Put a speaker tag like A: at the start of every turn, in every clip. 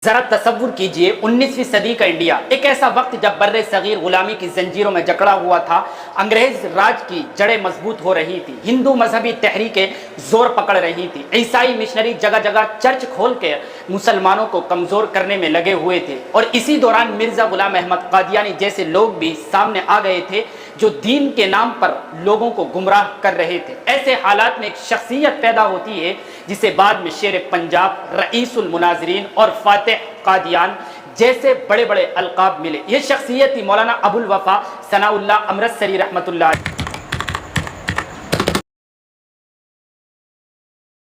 A: ذرا تصور کیجئے 19ویں صدی کا انڈیا، ایک ایسا وقت جب بر صغیر غلامی کی زنجیروں میں جکڑا ہوا تھا، انگریز راج کی جڑیں مضبوط ہو رہی تھی، ہندو مذہبی تحریکیں زور پکڑ رہی تھی، عیسائی مشنری جگہ جگہ چرچ کھول کے مسلمانوں کو کمزور کرنے میں لگے ہوئے تھے، اور اسی دوران مرزا غلام احمد قادیانی جیسے لوگ بھی سامنے آ گئے تھے جو دین کے نام پر لوگوں کو گمراہ کر رہے تھے۔ ایسے حالات میں ایک شخصیت پیدا ہوتی ہے جسے بعد میں شیر پنجاب، رئیس المناظرین اور فاتح قادیان جیسے بڑے بڑے القاب ملے۔ یہ شخصیت تھی مولانا ابو الوفا ثناء اللہ امرتسری رحمۃ اللہ علیہ۔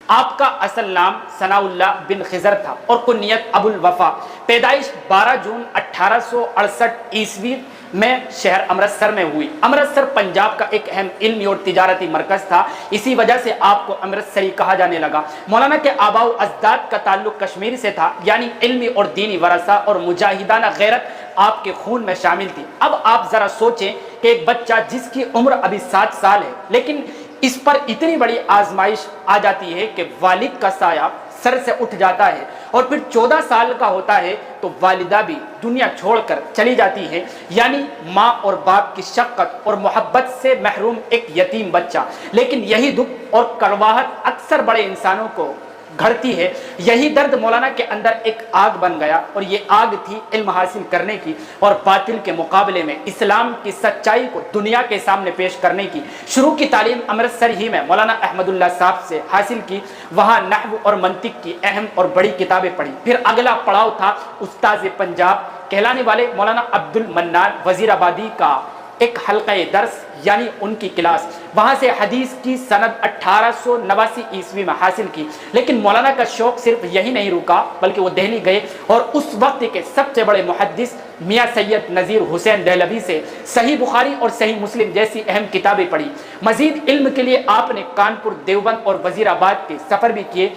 A: آپ کا اصل نام ثناء اللہ بن خضر تھا اور کنیت ابو الوفا۔ پیدائش 12 جون 1868 عیسوی میں شہر امرتسر میں ہوئی۔ امرتسر پنجاب کا ایک اہم علمی اور تجارتی مرکز تھا، اسی وجہ سے آپ کو امرتسری کہا جانے لگا۔ مولانا کے آباء و اجداد کا تعلق کشمیر سے تھا، یعنی علمی اور دینی ورثہ اور مجاہدانہ غیرت آپ کے خون میں شامل تھی۔ اب آپ ذرا سوچیں کہ ایک بچہ جس کی عمر ابھی 7 سال ہے لیکن اس پر اتنی بڑی آزمائش آ جاتی ہے کہ والد کا سایہ سر سے اٹھ جاتا ہے، اور پھر 14 سال کا ہوتا ہے تو والدہ بھی دنیا چھوڑ کر چلی جاتی ہے، یعنی ماں اور باپ کی شفقت اور محبت سے محروم ایک یتیم بچہ۔ لیکن یہی دکھ اور کڑواہٹ اکثر بڑے انسانوں کو گھڑتی ہے۔ یہی درد مولانا کے اندر ایک آگ بن گیا، اور یہ آگ تھی علم حاصل کرنے کی اور باطل کے مقابلے میں اسلام کی سچائی کو دنیا کے سامنے پیش کرنے کی۔ شروع کی تعلیم امرتسر ہی میں مولانا احمد اللہ صاحب سے حاصل کی، وہاں نحو اور منطق کی اہم اور بڑی کتابیں پڑھی۔ پھر اگلا پڑاؤ تھا استاذ پنجاب کہلانے والے مولانا عبد المنان وزیر آبادی کا ایک حلقہ درس، یعنی ان کی کلاس۔ وہاں سے حدیث کی سند 1889 عیسوی میں حاصل کی۔ لیکن مولانا کا شوق صرف یہی نہیں رکا، بلکہ وہ دہلی گئے اور اس وقت کے سب سے بڑے محدث میاں سید نذیر حسین دہلوی سے صحیح بخاری اور صحیح مسلم جیسی اہم کتابیں پڑھی۔ مزید علم کے لیے آپ نے کانپور، دیوبند اور وزیر آباد کے سفر بھی کیے۔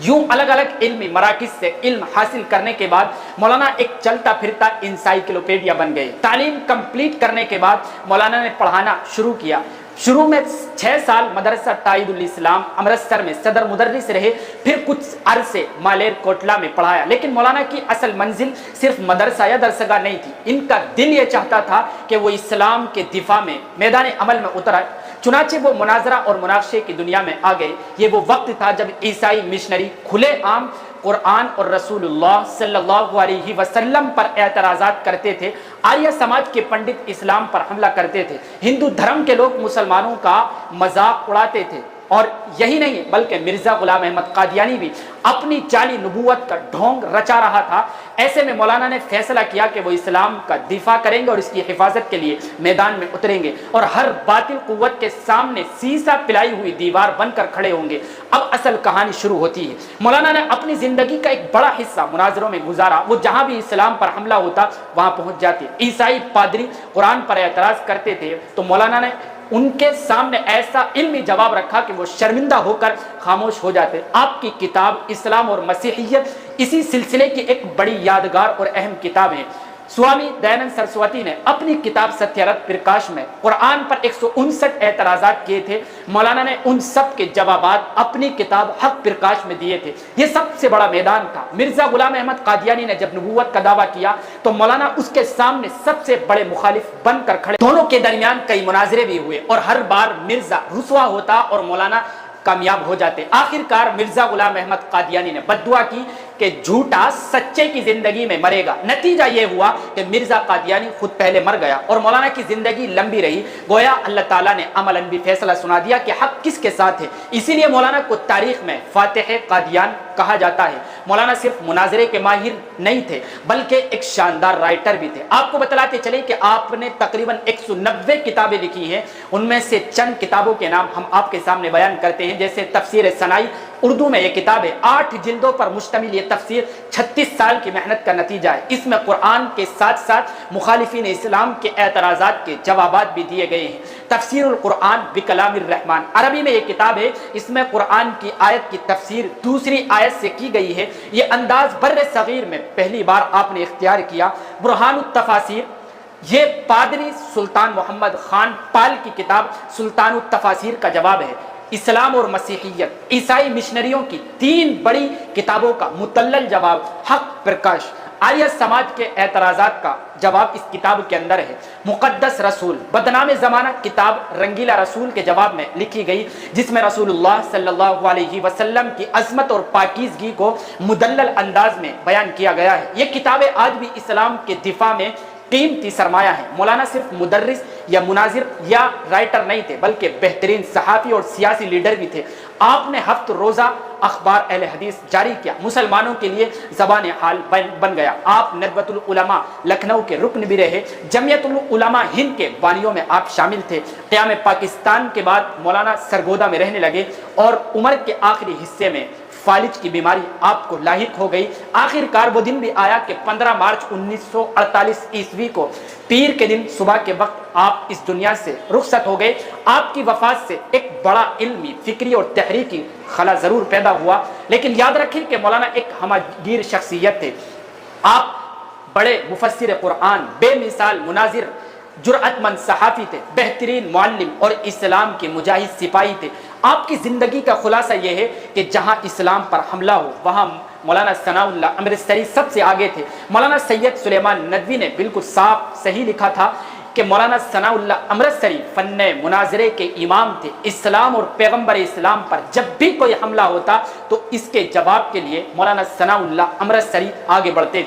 A: یوں الگ الگ علمی مراکز سے علم حاصل کرنے کے بعد مولانا ایک چلتا پھرتا انسائیکلوپیڈیا بن گئے۔ تعلیم کمپلیٹ کرنے کے بعد مولانا نے پڑھانا شروع کیا۔ شروع میں 6 سال مدرسہ تائید الاسلام امرتسر میں صدر مدرس رہے، پھر کچھ عرصے مالیر کوٹلا میں پڑھایا۔ لیکن مولانا کی اصل منزل صرف مدرسہ یا درسگاہ نہیں تھی، ان کا دل یہ چاہتا تھا کہ وہ اسلام کے دفاع میں میدان عمل میں اترا۔ چنانچہ وہ مناظرہ اور مناقشے کی دنیا میں آ گئے۔ یہ وہ وقت تھا جب عیسائی مشنری کھلے عام قرآن اور رسول اللہ صلی اللہ علیہ وسلم پر اعتراضات کرتے تھے، آریہ سماج کے پنڈت اسلام پر حملہ کرتے تھے، ہندو دھرم کے لوگ مسلمانوں کا مذاق اڑاتے تھے، اور یہی نہیں بلکہ مرزا غلام احمد قادیانی بھی اپنی جعلی نبوت کا ڈھونگ رچا رہا تھا۔ ایسے میں مولانا نے فیصلہ کیا کہ وہ اسلام کا دفاع کریں گے اور اس کی حفاظت کے لیے میدان میں اتریں گے، اور ہر باطل قوت کے سامنے سیسا پلائی ہوئی دیوار بن کر کھڑے ہوں گے۔ اب اصل کہانی شروع ہوتی ہے۔ مولانا نے اپنی زندگی کا ایک بڑا حصہ مناظروں میں گزارا۔ وہ جہاں بھی اسلام پر حملہ ہوتا وہاں پہنچ جاتے۔ عیسائی پادری قرآن پر اعتراض کرتے تھے تو مولانا نے ان کے سامنے ایسا علمی جواب رکھا کہ وہ شرمندہ ہو کر خاموش ہو جاتے۔ آپ کی کتاب اسلام اور مسیحیت اسی سلسلے کی ایک بڑی یادگار اور اہم کتاب ہے۔ سوامی دیانند سرسوتی نے اپنی کتاب ستیہ رت پرکاش میں قرآن پر 159 اعتراضات کیے تھے۔ مولانا نے ان سب کے جوابات اپنی کتاب حق پرکاش میں دیے تھے۔ یہ سب سے بڑا میدان تھا۔ مرزا غلام احمد قادیانی نے جب نبوت کا دعویٰ کیا تو مولانا اس کے سامنے سب سے بڑے مخالف بن کر کھڑے۔ دونوں کے درمیان کئی مناظرے بھی ہوئے اور ہر بار مرزا رسوا ہوتا اور مولانا کامیاب ہو جاتے۔ آخر کار مرزا غلام احمد قادیانی نے بددعا کی کہ جھوٹا سچے کی زندگی میں مرے گا۔ نتیجہ یہ ہوا کہ مرزا قادیانی خود پہلے مر گیا اور مولانا کی زندگی لمبی رہی۔ گویا اللہ تعالیٰ نے عملاً بھی فیصلہ سنا دیا کہ حق کس کے ساتھ ہے۔ اسی لیے مولانا کو تاریخ میں فاتح قادیان کہا جاتا ہے۔ مولانا صرف مناظرے کے ماہر نہیں تھے بلکہ ایک شاندار رائٹر بھی تھے۔ آپ کو بتلاتے چلیں کہ آپ نے تقریباً 190 کتابیں لکھی ہیں۔ ان میں سے چند کتابوں کے نام ہم آپ کے سامنے بیان کرتے ہیں، جیسے تفسیر سنائی اردو میں یہ کتاب ہے، 8 جلدوں پر مشتمل یہ تفسیر 36 سال کی محنت کا نتیجہ ہے۔ اس میں قرآن کے ساتھ ساتھ مخالفین اسلام کے اعتراضات کے جوابات بھی دیے گئے ہیں۔ تفسیر القرآن بکلام الرحمن عربی میں یہ کتاب ہے، اس میں قرآن کی آیت کی تفسیر دوسری آیت سے کی گئی ہے۔ یہ انداز بر صغیر میں پہلی بار آپ نے اختیار کیا۔ برہان التفاسیر، یہ پادری سلطان محمد خان پال کی کتاب سلطان التفاسیر کا جواب ہے۔ اسلام اور مسیحیت عیسائی مشنریوں کی 3 بڑی کتابوں کا متلل جواب حق پرکاش آریہ سماج کے اعتراضات کا جواب اس کتاب کے اندر ہے۔ مقدس رسول بدنام زمانہ کتاب رنگیلا رسول کے جواب میں لکھی گئی، جس میں رسول اللہ صلی اللہ علیہ وسلم کی عظمت اور پاکیزگی کو مدلل انداز میں بیان کیا گیا ہے۔ یہ کتابیں آج بھی اسلام کے دفاع میں قیمتی سرمایہ ہیں۔ مولانا صرف مدرس یا مناظر یا رائٹر نہیں تھے، بلکہ بہترین صحافی اور سیاسی لیڈر بھی تھے۔ آپ نے ہفت روزہ اخبار اہل حدیث جاری کیا، مسلمانوں کے لیے زبان حال بن گیا۔ آپ ندوۃ العلماء لکھنؤ کے رکن بھی رہے، جمعیت العلماء ہند کے بانیوں میں آپ شامل تھے۔ قیام پاکستان کے بعد مولانا سرگودا میں رہنے لگے اور عمر کے آخری حصے میں فالج کی بیماری آپ کو لاحق ہو گئی۔ آخر کار وہ دن بھی آیا کہ 15 مارچ 1948 عیسوی کو پیر کے دن صبح کے وقت آپ اس دنیا سے رخصت ہو گئے۔ آپ کی وفات سے ایک بڑا علمی، فکری اور تحریکی خلا ضرور پیدا ہوا، لیکن یاد رکھیں کہ مولانا ایک ہمہ گیر شخصیت تھے۔ آپ بڑے مفسر قرآن، بے مثال مناظر، جرأت مند صحافی تھے، بہترین معلم اور اسلام کے مجاہد سپاہی تھے۔ آپ کی زندگی کا خلاصہ یہ ہے کہ جہاں اسلام پر حملہ ہو وہاں مولانا ثناء اللہ امرتسری سب سے آگے تھے۔ مولانا سید سلیمان ندوی نے بالکل صاف صحیح لکھا تھا کہ مولانا ثناء اللہ امرتسری فن مناظرے کے امام تھے۔ اسلام اور پیغمبر اسلام پر جب بھی کوئی حملہ ہوتا تو اس کے جواب کے لیے مولانا ثناء اللہ امرتسری آگے بڑھتے تھے۔